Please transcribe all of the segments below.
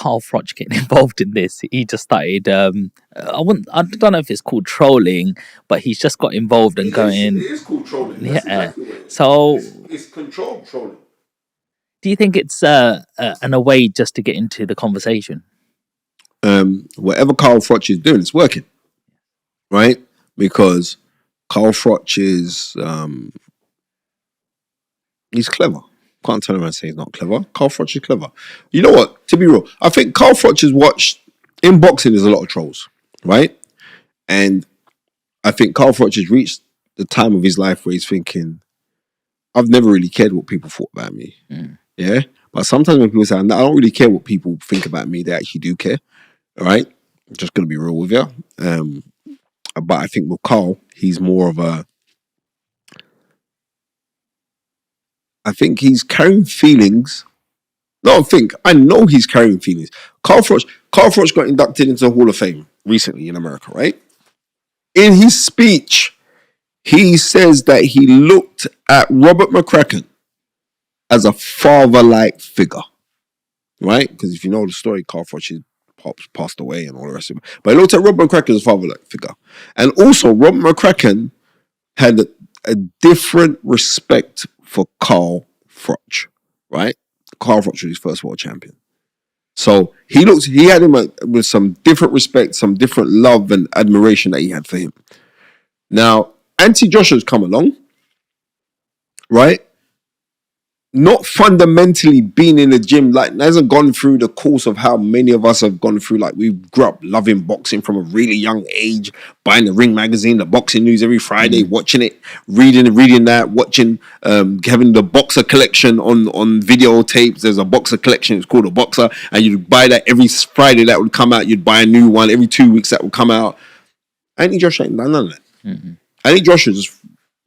Carl Froch getting involved in this. He just started. I don't know if it's called trolling, but he's just got involved and going. It is called trolling. That's exactly what it is. So it's controlled trolling. Do you think it's a way just to get into the conversation? Whatever Carl Froch is doing, it's working, right? Because Carl Froch is he's clever. Can't turn around and say he's not clever. Carl Froch is clever. You know what? To be real, I think Carl Froch has watched in boxing. There's a lot of trolls, right? And I think Carl Froch has reached the time of his life where he's thinking, I've never really cared what people thought about me. Yeah. But sometimes when people say, I don't really care what people think about me, they actually do care. All right. I'm just going to be real with you. But I think with Carl, he's more of a, I think he's carrying feelings. I know he's carrying feelings. Carl Froch got inducted into the Hall of Fame recently in America, right? In his speech, he says that he looked at Robert McCracken as a father-like figure, right? Because if you know the story, Carl Froch's pops passed away and all the rest of it. But he looked at Robert McCracken as a father-like figure. And also, Robert McCracken had a different respect for Carl Froch, right? Carl Froch was his first world champion. So he had him with some different respect, some different love and admiration that he had for him. Now, Anthony Joshua's come along, right? Not fundamentally been in the gym, like hasn't gone through the course of how many of us have gone through. Like we grew up loving boxing from a really young age, buying the Ring magazine, the boxing news every Friday, watching it, reading that, watching, having the boxer collection on videotapes. There's a boxer collection, it's called a boxer, and you'd buy that every Friday that would come out. You'd buy a new one every 2 weeks that would come out. Anthony Joshua ain't done none of that. Anthony Joshua just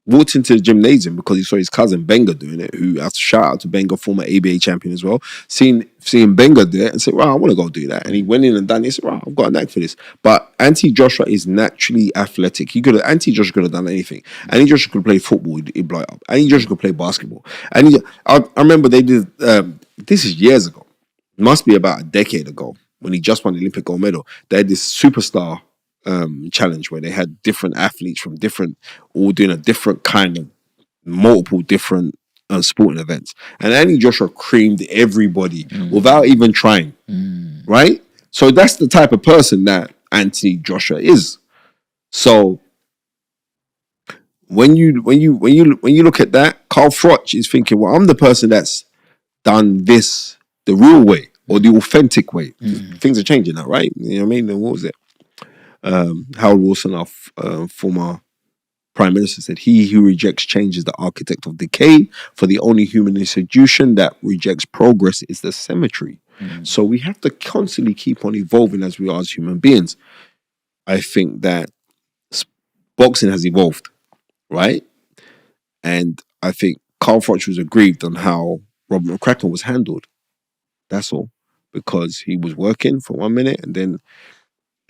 walked into the gymnasium because he saw his cousin Benga doing it, who I have to shout out to Benga, former ABA champion as well. Seeing Benga do it and said, wow, I want to go do that. And he went in and done it. He said, wow, I've got a knack for this. But Anthony Joshua is naturally athletic. Anthony Joshua could have done anything. Anthony Joshua could play football, he'd blow it up. Anthony Joshua could play basketball. I remember they did, this is years ago. It must be about a decade ago when he just won the Olympic gold medal. They had this superstar challenge where they had different athletes from all doing a different kind of multiple different sporting events, and Anthony Joshua creamed everybody without even trying, right? So that's the type of person that Anthony Joshua is. So when you look at that, Carl Froch is thinking, well, I'm the person that's done this the real way or the authentic way. Things are changing now, right? You know what I mean? And what was it? Harold Wilson, our former Prime Minister, said, he who rejects change is the architect of decay, for the only human institution that rejects progress is the cemetery. So we have to constantly keep on evolving as we are as human beings. I think that boxing has evolved, right? And I think Carl Froch was aggrieved on how Robert McCracken was handled. That's all. Because he was working for 1 minute and then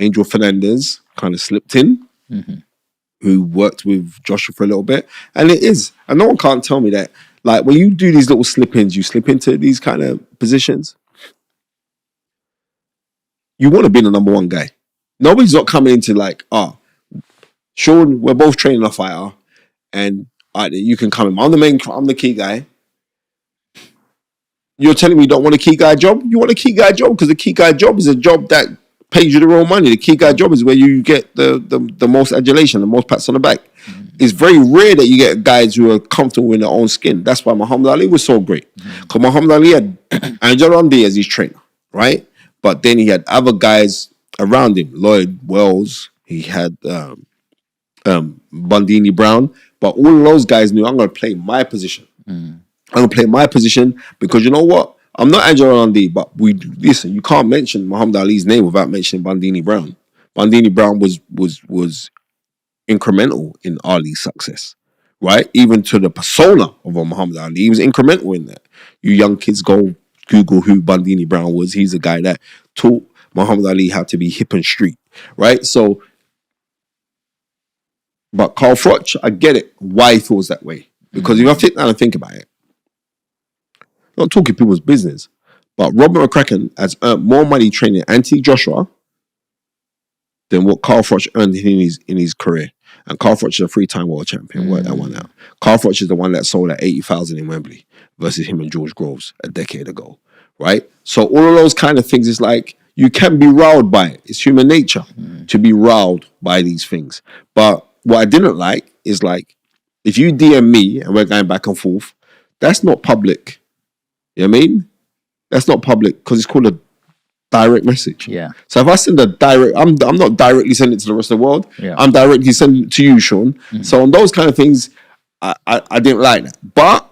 Angel Fernandez kind of slipped in, who worked with Joshua for a little bit. And it is. And no one can't tell me that. Like, when you do these little slip-ins, you slip into these kind of positions, you want to be the number one guy. Nobody's not coming into like, Sean, we're both training a fighter, and you can come in. I'm the key guy. You're telling me you don't want a key guy job? You want a key guy job because the key guy job is a job that pays you the real money. The key guy job is where you get the most adulation, the most pats on the back. It's very rare that you get guys who are comfortable in their own skin. That's why Muhammad Ali was so great. Because Muhammad Ali had Angel Randy as his trainer, right? But then he had other guys around him. Lloyd Wells, he had Bundini Brown. But all of those guys knew, I'm going to play my position. I'm going to play my position because you know what? I'm not Angelo Randy, but listen, you can't mention Muhammad Ali's name without mentioning Bundini Brown. Bundini Brown was incremental in Ali's success, right? Even to the persona of a Muhammad Ali, he was incremental in that. You young kids go Google who Bundini Brown was. He's a guy that taught Muhammad Ali how to be hip and street, right? So, but Carl Froch, I get it, why he feels that way. Because if I sit down and think about it, I'm not talking people's business, But Robert McCracken has earned more money training Anthony Joshua than what Carl Froch earned in his career. And Carl Froch is a 3-time world champion. Work that one out. Carl Froch is the one that sold at 80,000 in Wembley versus him and George Groves a decade ago, right? So all of those kind of things is like, you can be riled by it. It's human nature to be riled by these things. But what I didn't like is like, if you DM me and we're going back and forth, that's not public. You know what I mean? That's not public because it's called a direct message. Yeah. So if I send a direct, I'm not directly sending it to the rest of the world. Yeah. I'm directly sending it to you, Sean. So on those kind of things, I didn't like that. But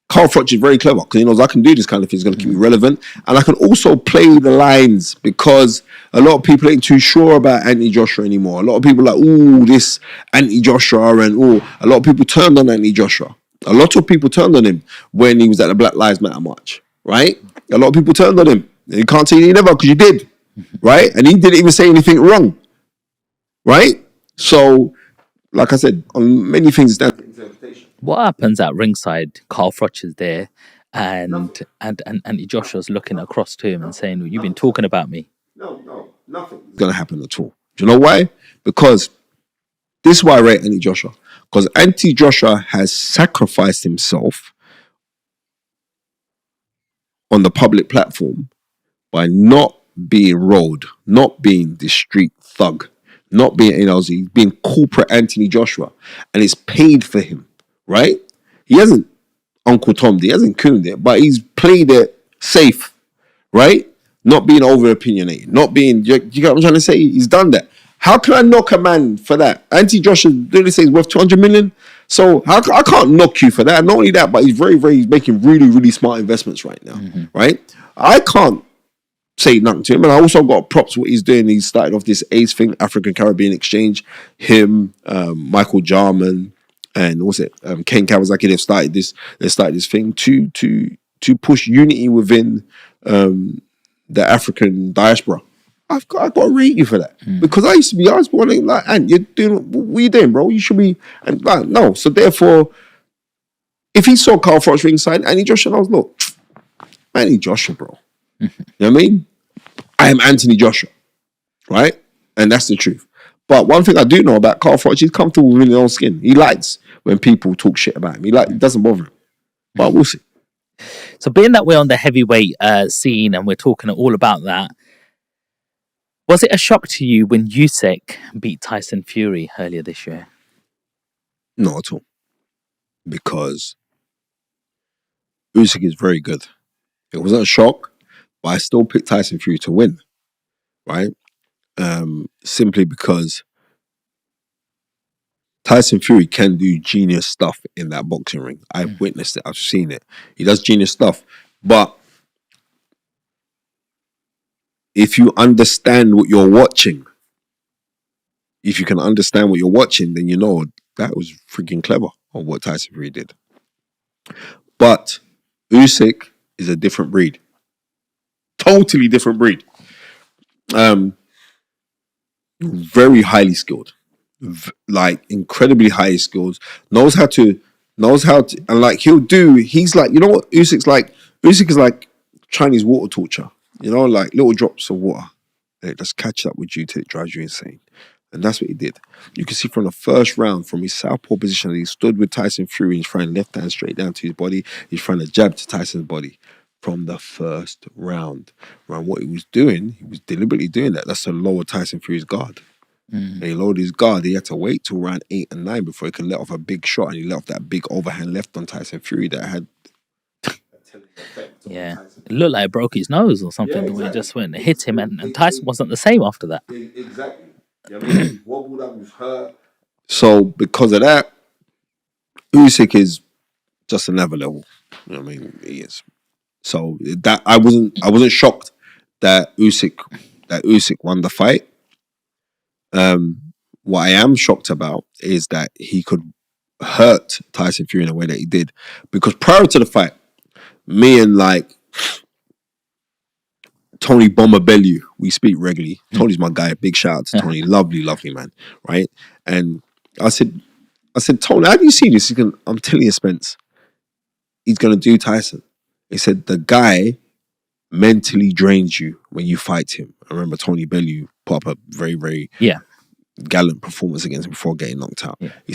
Carl Froch is very clever because he knows I can do this kind of thing. It's going to keep me relevant. And I can also play the lines because a lot of people ain't too sure about Anthony Joshua anymore. A lot of people are like, ooh, this Anthony Joshua, and a lot of people turned on Anthony Joshua. A lot of people turned on him when he was at the Black Lives Matter march, right? A lot of people turned on him. You can't say you never because you did, right? And he didn't even say anything wrong, right? So, like I said, on many things, that's interpretation. What happens at ringside? Carl Froch is there, and Joshua's looking across to him and saying, well, "You've been talking about me." No, nothing is going to happen at all. Do you know why? Because this is why I rate Anthony Joshua. Because Anthony Joshua has sacrificed himself on the public platform by not being road, not being the street thug, not being, he's being corporate Anthony Joshua, and it's paid for him, right? He hasn't Uncle Tom, he hasn't cooned it, but he's played it safe, right? Not being over opinionated, not being, you get what I'm trying to say? He's done that. How can I knock a man for that? Anthony Joshua, did they say he's worth 200 million? So I can't knock you for that. Not only that, but he's making really, really smart investments right now, right? I can't say nothing to him. And I also got props what he's doing. He started off this ACE thing, African Caribbean Exchange. Him, Michael Jarman, and what's it? Ken Kawasaki. They started this thing to push unity within the African diaspora. I've got to rate you for that because I used to be like, and you're doing what you doing, bro? You should be, and like, no. So therefore, if he saw Carl Froch ringside, Anthony Joshua, I was look, Anthony Joshua, bro. You know what I mean? I am Anthony Joshua, right? And that's the truth. But one thing I do know about Carl Froch, he's comfortable within his own skin. He likes when people talk shit about him. It doesn't bother him. But we'll see. So being that we're on the heavyweight scene and we're talking all about that, was it a shock to you when Usyk beat Tyson Fury earlier this year? Not at all. Because Usyk is very good. It wasn't a shock, but I still picked Tyson Fury to win, right? Simply because Tyson Fury can do genius stuff in that boxing ring. I've witnessed it. I've seen it. He does genius stuff. But if you understand what you're watching, if you can understand what you're watching, then you know that was freaking clever on what Tyson Fury did. But Usyk is a different breed. Totally different breed. Very highly skilled. Like incredibly highly skilled. Knows how to, and like he's like, you know what Usyk's like? Usyk is like Chinese water torture. You know, like little drops of water. They just catch up with you till it drives you insane. And that's what he did. You can see from the first round, from his southpaw position, he stood with Tyson Fury. He's throwing left hand straight down to his body. He's trying to jab to Tyson's body from the first round. Right, what he was doing, he was deliberately doing that. That's to lower Tyson Fury's guard. And he lowered his guard. He had to wait till round 8 and 9 before he could let off a big shot. And he let off that big overhand left on Tyson Fury that had. Yeah, it looked like it broke his nose or something. Yeah, exactly. The way it just went, it hit him, and Tyson wasn't the same after that. Exactly. Yeah, I mean, wobbled up with her. So because of that, Usyk is just another level. You know what I mean? He is. So that I wasn't shocked that Usyk won the fight. What I am shocked about is that he could hurt Tyson Fury in a way that he did, because prior to the fight, me and like Tony Bombabellu, we speak regularly. Tony's my guy. Big shout out to Tony. Lovely man. Right? And I said, Tony, how do you see this? I'm telling you, Spence, he's gonna do Tyson. He said the guy mentally drains you when you fight him. I remember Tony Bellew put up a very, very Yeah. gallant performance against him before getting knocked out. Yeah. He